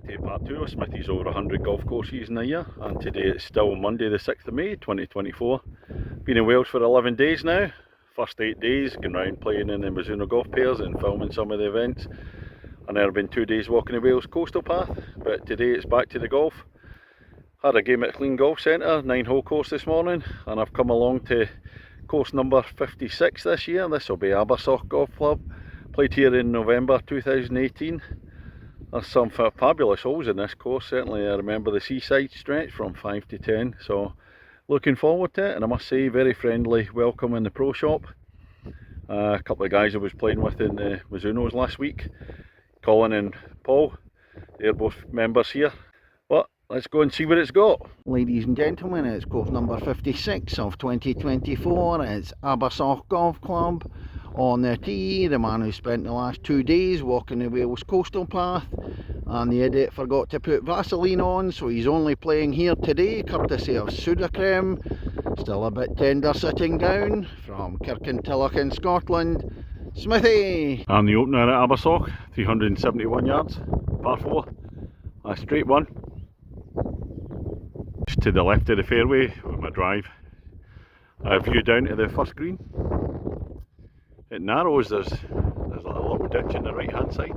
back to part 2 of Smithy's over 100 golf courses in a year, and today it's still Monday the 6th of May 2024. Been in Wales for 11 days now. First 8 days going round playing in the Mizuno golf pairs and filming some of the events, and there have been 2 days walking the Wales coastal path, but today it's back to the golf. Had a game at Clean Golf Centre, 9-hole course this morning, and I've come along to course number 56 this year. This will be Abersoch Golf Club, played here in November 2018. There's some fabulous holes in this course. Certainly I remember the seaside stretch from 5 to 10, so looking forward to it. And I must say, very friendly welcome in the pro shop. A couple of guys I was playing with in the Mizunos last week, Colin and Paul, they're both members here. But let's go and see what it's got. Ladies and gentlemen, it's course number 56 of 2024. It's Abersoch Golf Club. On the tee, the man who spent the last 2 days walking the Wales coastal path, and the idiot forgot to put Vaseline on, so he's only playing here today courtesy of Sudocrem. Still a bit tender sitting down. From Kirkintilloch in Scotland, Smithy. And the opener at Abersoch, 371 yards, par 4, a straight one. Just to the left of the fairway with my drive. A view down to the first green. It narrows, there's a little ditch on the right hand side,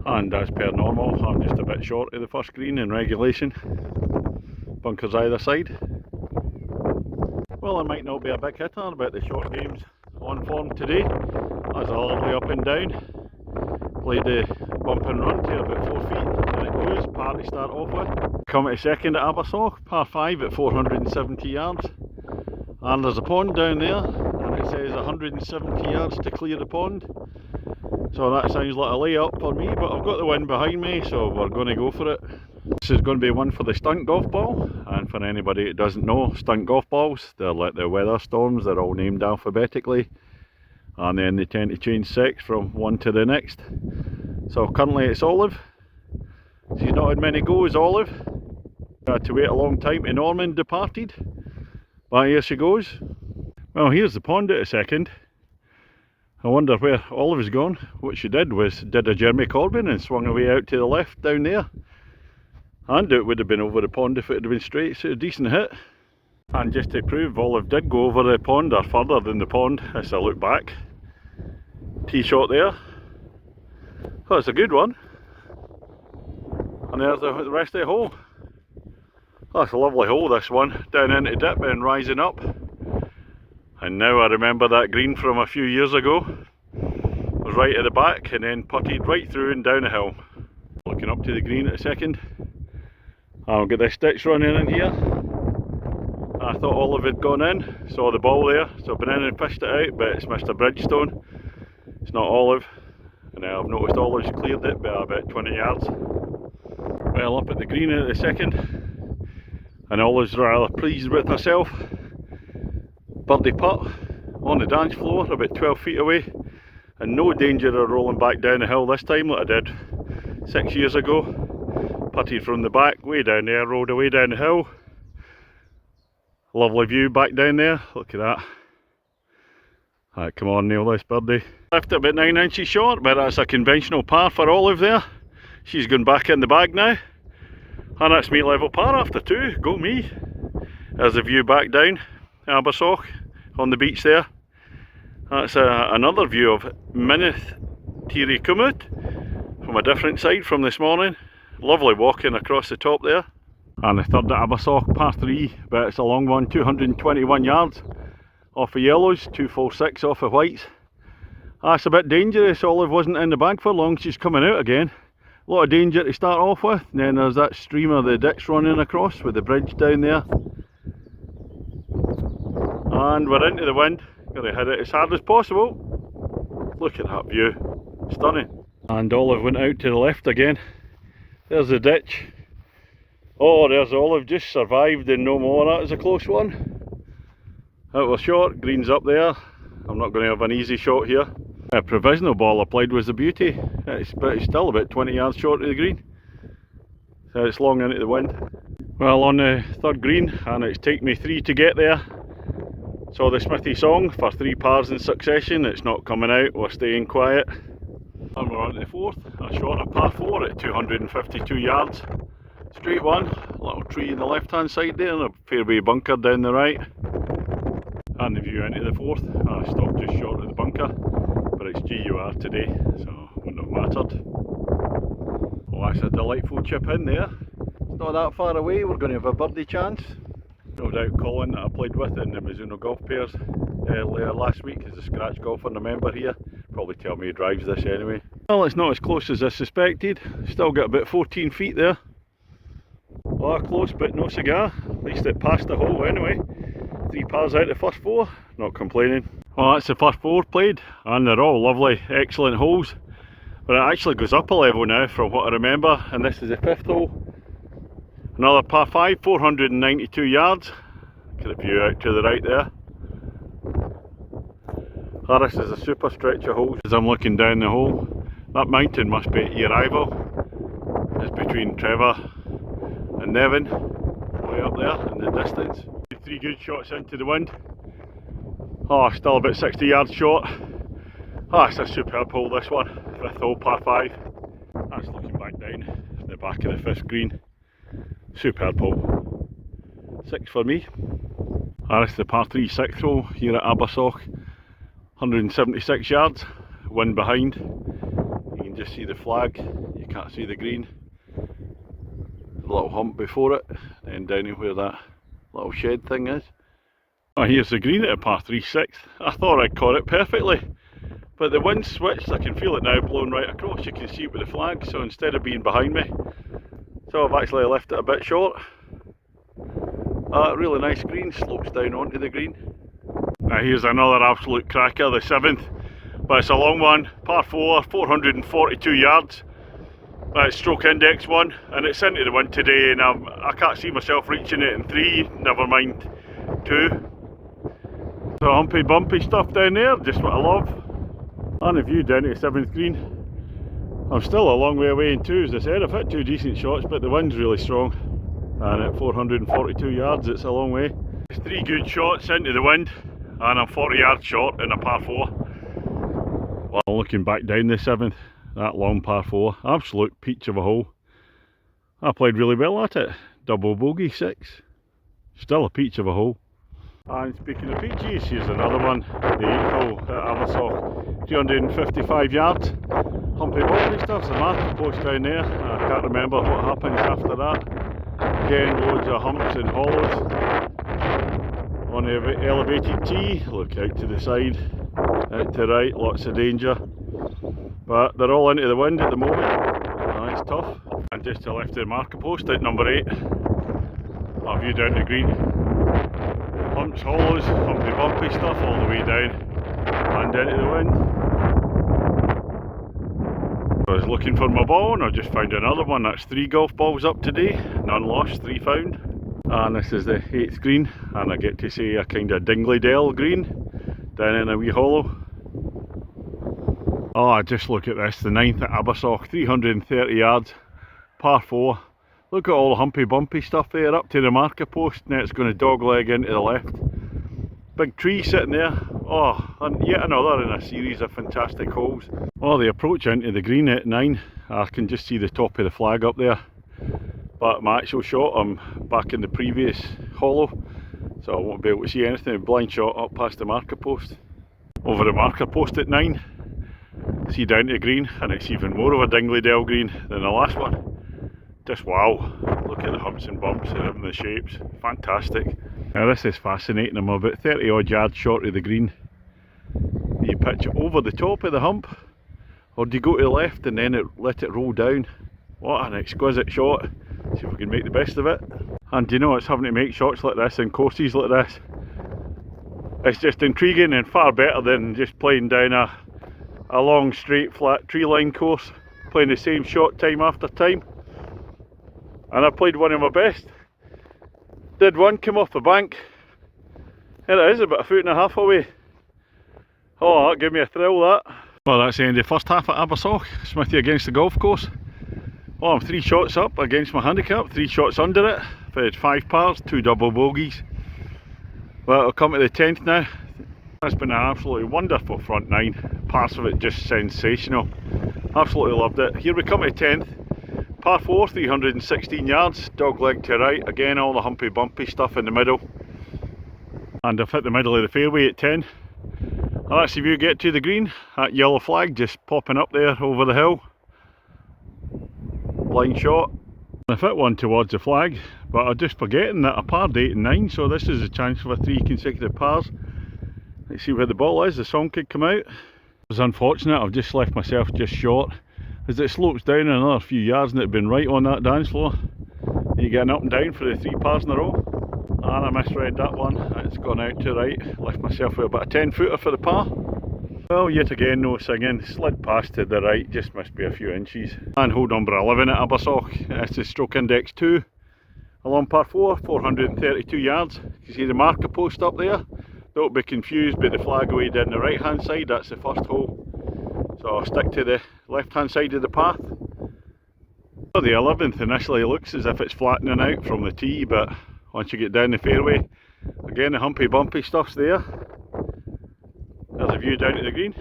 and as per normal I'm just a bit short of the first green in regulation, bunkers either side. Well, I might not be a big hitter, but the short game's on form today. That's a lovely up and down, played the bump and run to about 4 feet, and it goes, par to start off with. Come to second at Abersoch, par 5 at 470 yards, and there's a pond down there. It says 170 yards to clear the pond, so that sounds like a layup for me, but I've got the wind behind me, so we're going to go for it. This is going to be one for the stunt golf ball, and for anybody that doesn't know, stunt golf balls, they're like the weather storms, they're all named alphabetically, and then they tend to change sex from one to the next. So currently it's Olive. She's not had many goes, Olive. Had to wait a long time to Norman departed, but here she goes. Well, here's the pond at a second. I wonder where Olive has gone. What she did was did a Jeremy Corbyn and swung away out to the left down there. And it would have been over the pond if it had been straight, so a decent hit. And just to prove Olive did go over the pond, or further than the pond, as I look back. Tee shot there. Oh, it's a good one. And there's the rest of the hole. Oh, that's a lovely hole, this one. Down into dip and rising up. And now I remember that green from a few years ago. Was right at the back and then putted right through and down a hill. Looking up to the green at a second. I'll get this ditch running in here. I thought Olive had gone in, saw the ball there, so I've been in and fished it out, but it's Mr. Bridgestone. It's not Olive. And now I've noticed Olive's cleared it by about 20 yards. Well, up at the green at the second. And Olive's rather pleased with herself. Birdie putt on the dance floor about 12 feet away, and no danger of rolling back down the hill this time like I did 6 years ago. Putted from the back, way down there, rolled away down the hill. Lovely view back down there, look at that. Right, come on, nail this birdie. Left it about 9 inches short, but that's a conventional par for Olive there. She's gone back in the bag now, and that's me level par after 2, go me. There's a view back down Abersoch on the beach there. That's another view of Minith Tiri Cumut from a different side from this morning. Lovely walking across the top there. And the third at Abersoch, par 3, but it's a long one, 221 yards off of yellows, 246 off of whites. That's a bit dangerous. Olive wasn't in the bag for long, she's coming out again. A lot of danger to start off with, and then there's that stream of the ditch running across with the bridge down there. And we're into the wind, going to hit it as hard as possible. Look at that view, stunning. And Olive went out to the left again. There's the ditch. Oh, there's Olive, just survived and no more. That was a close one. That was short, green's up there. I'm not going to have an easy shot here. A provisional ball applied was the beauty, but it's still about 20 yards short of the green. So it's long into the wind. Well, on the third green, and it's taken me 3 to get there. Saw the Smithy song for 3 pars in succession. It's not coming out, we're staying quiet. And we're on to the fourth, a shorter par 4 at 252 yards. Straight one, little tree in the left hand side there and a fairway bunker down the right. And the view into the fourth. I stopped just short of the bunker, but it's GUR today, so wouldn't have mattered. Well, that's a delightful chip in there. It's not that far away, we're going to have a birdie chance. No doubt Colin, that I played with in the Mizuno golf pairs earlier last week, is a scratch golfer and a member here. Probably tell me he drives this anyway. Well, it's not as close as I suspected. Still got about 14 feet there. Well, close but no cigar. At least it passed the hole anyway. 3 pars out of the first 4. Not complaining. Well, that's the first 4 played, and they're all lovely, excellent holes. But it actually goes up a level now from what I remember, and this is the 5th hole. Another par 5, 492 yards. Get a view out to the right there. This is a super stretch of holes as I'm looking down the hole. That mountain must be your rival. It's between Trevor and Nevin, way up there in the distance. 3 good shots into the wind. Oh, still about 60 yards short. Oh, it's a superb hole, this one. 5th hole, par 5. That's looking back down the back of the 5th green. Superb hole. 6 for me. That's the par 3 6th hole here at Abersoch. 176 yards. Wind behind. You can just see the flag. You can't see the green. A little hump before it. Then down where that little shed thing is. Oh, here's the green at a par 3 6th. I thought I caught it perfectly. But the wind switched. I can feel it now blowing right across. You can see it with the flag. So instead of being behind me, so I've actually left it a bit short. Really nice green, slopes down onto the green. Now here's another absolute cracker, the 7th, but it's a long one, par 4, 442 yards. That's stroke index 1, and it's into the wind today, and I can't see myself reaching it in 3, never mind 2. So humpy bumpy stuff down there, just what I love. And a view down to the 7th green. I'm still a long way away in 2, as I said. I've hit 2 decent shots, but the wind's really strong. And at 442 yards, it's a long way. It's 3 good shots into the wind, and I'm 40 yards short in a par 4. Well, looking back down the 7th, that long par 4, absolute peach of a hole. I played really well at it. Double bogey 6. Still a peach of a hole. And speaking of peaches, here's another one. The 8th hole at Abersoch, 355 yards. Humpy bumpy stuff's a marker post down there. I can't remember what happens after that. Again, loads of humps and hollows. On the elevated tee, look out to the side, out to the right, lots of danger. But they're all into the wind at the moment. It's tough. And just to the left of the marker post at number 8, a view down the green. Humps, hollows, humpy bumpy stuff all the way down and into the wind. I was looking for my ball and I just found another one. That's 3 golf balls up today, none lost, 3 found. And this is the 8th green, and I get to see a kind of Dingley Dell green down in a wee hollow. Oh, just look at this, the 9th at Abersoch, 330 yards, par 4. Look at all the humpy bumpy stuff there up to the marker post. Now it's going to dogleg into the left. Big tree sitting there. Oh, and yet another in a series of fantastic holes. Oh, the approach into the green at 9. I can just see the top of the flag up there. But my actual shot, I'm back in the previous hollow, so I won't be able to see anything. Blind shot up past the marker post. Over the marker post at 9. See down to the green, and it's even more of a Dingley Dell green than the last one. Just wow, look at the humps and bumps and the shapes, fantastic. Now this is fascinating. I'm about 30 odd yards short of the green. You pitch it over the top of the hump, or do you go to the left and then let it roll down? What an exquisite shot. See if we can make the best of it. And you know, it's having to make shots like this in courses like this. It's just intriguing and far better than just playing down a long straight flat tree line course, playing the same shot time after time. And I played one of my best. Did one come off the bank. There it is, about 1.5 feet away. Oh, that gave me a thrill, that. Well, that's the end of the first half at Abersoch. Smithy against the golf course. Well, I'm 3 shots up against my handicap, 3 shots under it. I've had 5 pars, 2 double bogeys. Well, I'll come to the 10th now. It's been an absolutely wonderful front 9. Parts of it just sensational. Absolutely loved it. Here we come to 10th. Par 4, 316 yards, dog leg to right. Again, all the humpy bumpy stuff in the middle. And I've hit the middle of the fairway at 10. And that's the view you get to the green. That yellow flag just popping up there over the hill. Blind shot. I've hit one towards the flag, but I'm just forgetting that I parred 8 and 9, so this is a chance for 3 consecutive pars. Let's see where the ball is, the song could come out. It was unfortunate, I've just left myself just short. As it slopes down another few yards and it had been right on that dance floor. You're getting up and down for the 3 pars in a row. And I misread that one, it's gone out to right. Left myself with about a 10 footer for the par. Well, yet again no singing, slid past to the right, just must be a few inches. And hole number 11 at Abersoch, it's the stroke index 2. Along par 4, 432 yards. You see the marker post up there? Don't be confused by the flag away down the right hand side, that's the first hole. So I'll stick to the left hand side of the path. Well, the 11th initially looks as if it's flattening out from the tee, but once you get down the fairway, again the humpy bumpy stuff's there. There's a view down to the green.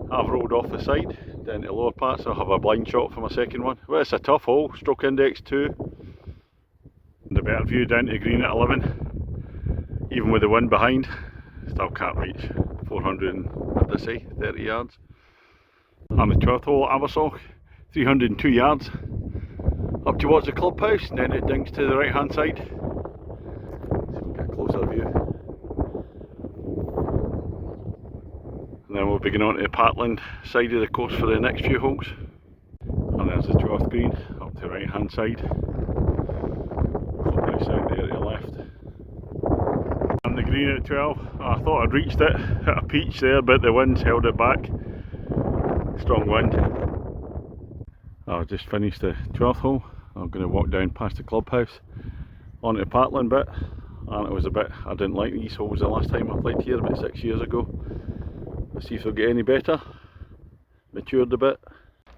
I've rolled off the side down to the lower part, so I'll have a blind shot for my second one. Well, it's a tough hole, stroke index 2. And a better view down to the green at 11. Even with the wind behind, still can't reach 430 yards. And the 12th hole at Abersoch, 302 yards. Up towards the clubhouse, and then it dings to the right hand side. So we'll get a closer view. And then we'll be going on to the parkland side of the course for the next few holes. And there's the 12th green, up to the right hand side. Clubhouse out there to the left. And the green at 12, I thought I'd reached it, hit a peach there, but the wind's held it back. Strong wind. I've just finished the 12th hole. I'm going to walk down past the clubhouse onto the parkland bit, and it was a bit, I didn't like these holes the last time I played here about 6 years ago. Let's see if they'll get any better. Matured a bit.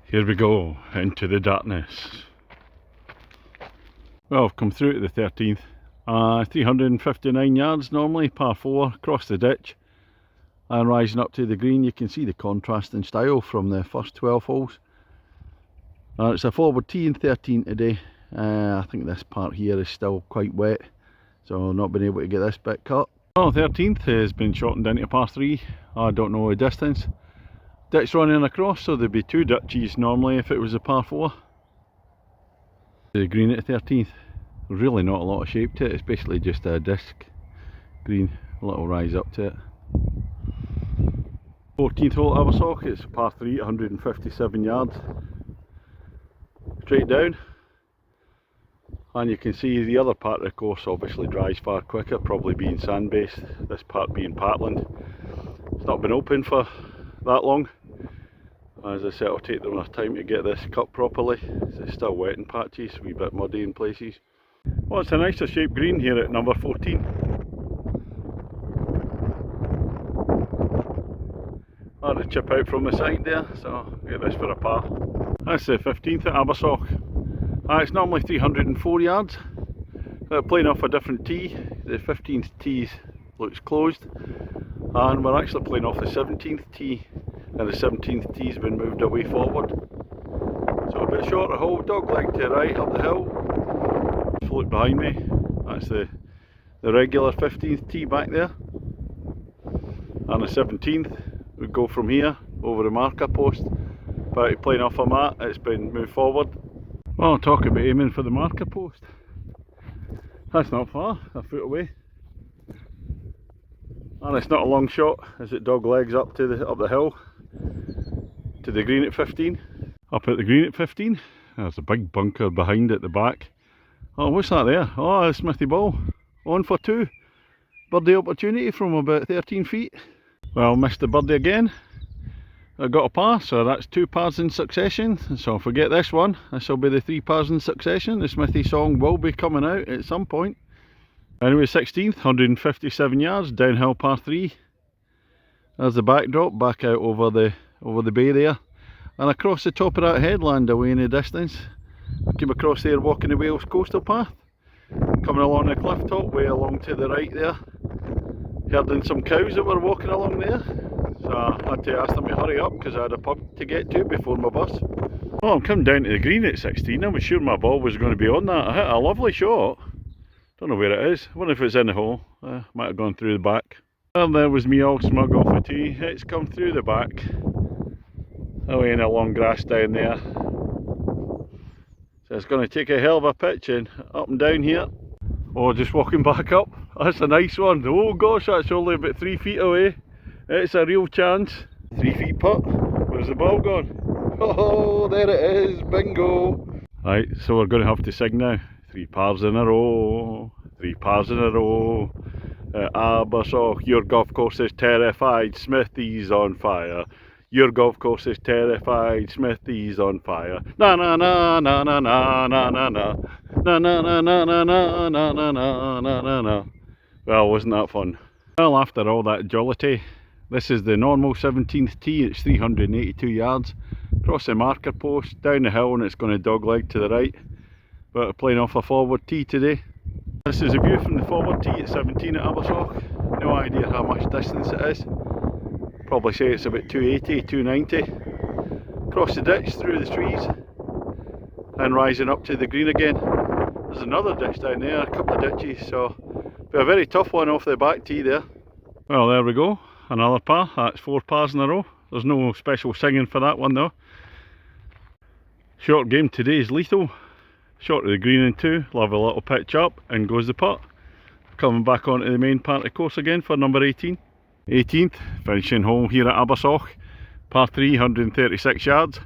Here we go, into the darkness. Well, I've come through to the 13th. 359 yards normally, par 4, across the ditch. And rising up to the green, you can see the contrast in style from the first 12 holes. It's a forward tee in 13 today. I think this part here is still quite wet, so I've not been able to get this bit cut. Well, 13th has been shortened into par 3. I don't know the distance. Ditch running across, so there'd be 2 ditches normally if it was a par 4. The green at 13th, really not a lot of shape to it, it's basically just a disc green, a little rise up to it. 14th hole at Abersoch, it's par 3, 157 yards. Straight down, and you can see the other part of the course obviously dries far quicker, probably being sand based, this part being parkland. It's not been open for that long. As I said, it'll take them enough time to get this cut properly. It's still wet in patches, a wee bit muddy in places. Well, it's a nicer shaped green here at number 14. I had a chip out from the side there, so I'll get this for a par. That's the 15th at Abersoch. It's normally 304 yards. Playing off a different tee. The 15th tee looks closed, and we're actually playing off the 17th tee, and the 17th tee's been moved away forward. So a bit shorter hole, dog leg to the right up the hill. Float behind me, that's the regular 15th tee back there. And the 17th we go from here over the marker post. But playing off a mat, it's been moved forward. Well, talk about aiming for the marker post. That's not far, a foot away. And it's not a long shot as it dog legs up to up the hill to the green at 15. Up at the green at 15, there's a big bunker behind at the back. Oh, what's that there? Oh, a Smithy ball. On for 2. Birdie opportunity from about 13 feet. Well, missed the birdie again. I got a par, so that's 2 pars in succession. So if we get this one, this will be the 3 pars in succession. The Smithy song will be coming out at some point. Anyway, 16th, 157 yards, downhill par 3. There's the backdrop, back out over the bay there. And across the top of that headland away in the distance, I came across there walking the Wales coastal path. Coming along the cliff top, way along to the right there. Herding some cows that were walking along there. so I had to ask them to hurry up because I had a pub to get to before my bus. Well, I'm coming down to the green at 16. I was sure my ball was going to be on that. I hit a lovely shot. Don't know where it is. I wonder if it's in the hole. Might have gone through the back. Well, there was me all smug off a tee. It's come through the back. Away in the long grass down there. So it's going to take a hell of a pitch in, up and down here. Oh, just walking back up. That's a nice one. Oh gosh, that's only about 3 feet away. It's a real chance. 3 feet putt. Where's the ball gone? Oh, there it is. Bingo. Right, so we're going to have to sing now. 3 pars in a row. 3 pars in a row. Abersoch, your golf course is terrified. Smithy's on fire. Your golf course is terrified. Smithy's on fire. Na na na na na na na na na. Na na na na na na na na na na na na. Well, wasn't that fun? Well, after all that jollity, this is the normal 17th tee. It's 382 yards. Across the marker post, down the hill, and it's going to dogleg to the right. But we're playing off a forward tee today. This is a view from the forward tee at 17 at Abersoch. No idea how much distance it is. Probably say it's about 280, 290. Across the ditch, through the trees, and rising up to the green again. There's another ditch down there, a couple of ditches, so be a very tough one off the back tee there. Well, there we go, another par. That's 4 pars in a row. There's no special singing for that one though. Short game today is lethal. Short of the green in 2, lovely little pitch up, and goes the putt. Coming back onto the main part of the course again for number 18. 18th, finishing home here at Abersoch. Par 3, 136 yards.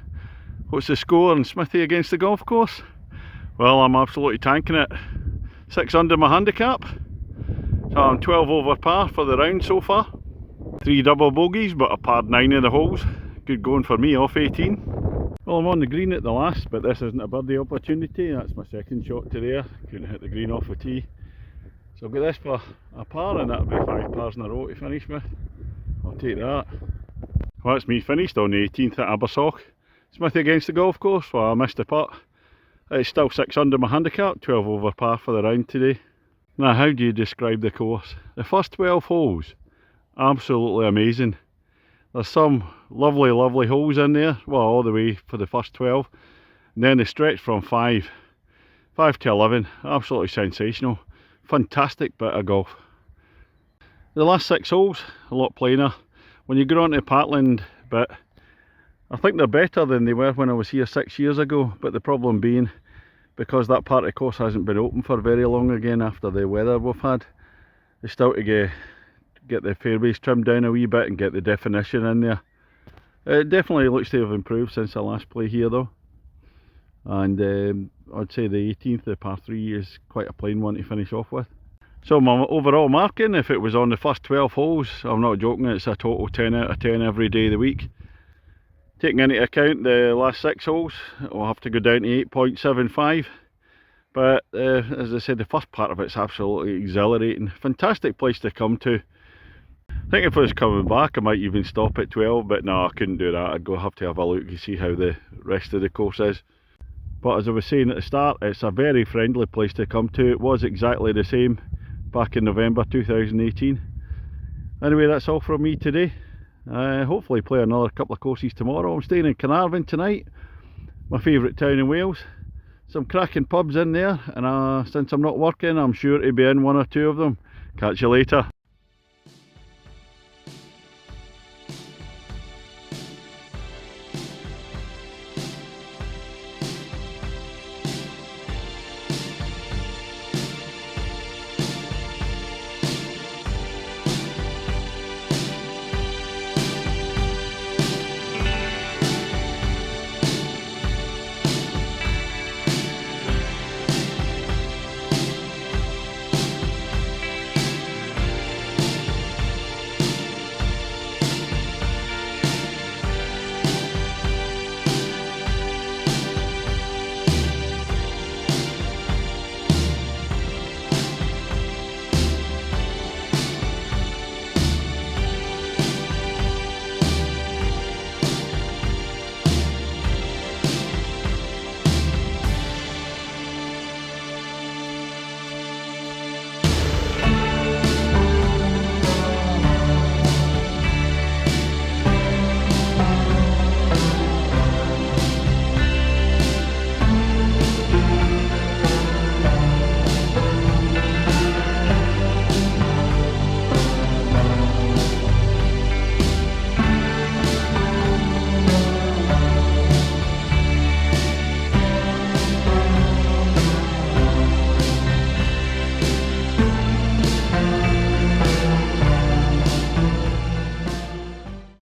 What's the score on Smithy against the golf course? Well, I'm absolutely tanking it. 6 under my handicap. So I'm 12 over par for the round so far. 3 double bogeys, but I parred 9 of the holes. Good going for me off 18. Well, I'm on the green at the last, but this isn't a birdie opportunity. That's my second shot today. Couldn't hit the green off the tee. So I'll get this for a par, and that'll be 5 pars in a row to finish with. I'll take that. Well, that's me finished on the 18th at Abersoch. Smithy against the golf course. Well, I missed the putt. It's still 6 under my handicap, 12 over par for the round today. Now, how do you describe the course? The first 12 holes, absolutely amazing. There's some lovely, lovely holes in there, well, all the way for the first 12. And then the stretch from 5 to 11, absolutely sensational. Fantastic bit of golf. The last 6 holes, a lot plainer. When you go onto the parkland bit, I think they're better than they were when I was here 6 years ago, but the problem being, because that part of the course hasn't been open for very long again after the weather we've had, they still to get the fairways trimmed down a wee bit and get the definition in there. It definitely looks to have improved since I last played here though. And I'd say the 18th, the par 3, is quite a plain one to finish off with. So my overall marking, if it was on the first 12 holes, I'm not joking, it's a total 10 out of 10 every day of the week. Taking into account the last 6 holes, I'll have to go down to 8.75. But as I said, the first part of it's absolutely exhilarating. Fantastic place to come to. I think if I was coming back I might even stop at 12, but no, I couldn't do that. I'd have to have a look to see how the rest of the course is. But as I was saying at the start, it's a very friendly place to come to. It was exactly the same back in November 2018. Anyway, that's all from me today. Hopefully play another couple of courses tomorrow. I'm staying in Carnarvon tonight, my favourite town in Wales. Some cracking pubs in there, and since I'm not working, I'm sure to be in 1 or 2 of them. Catch you later.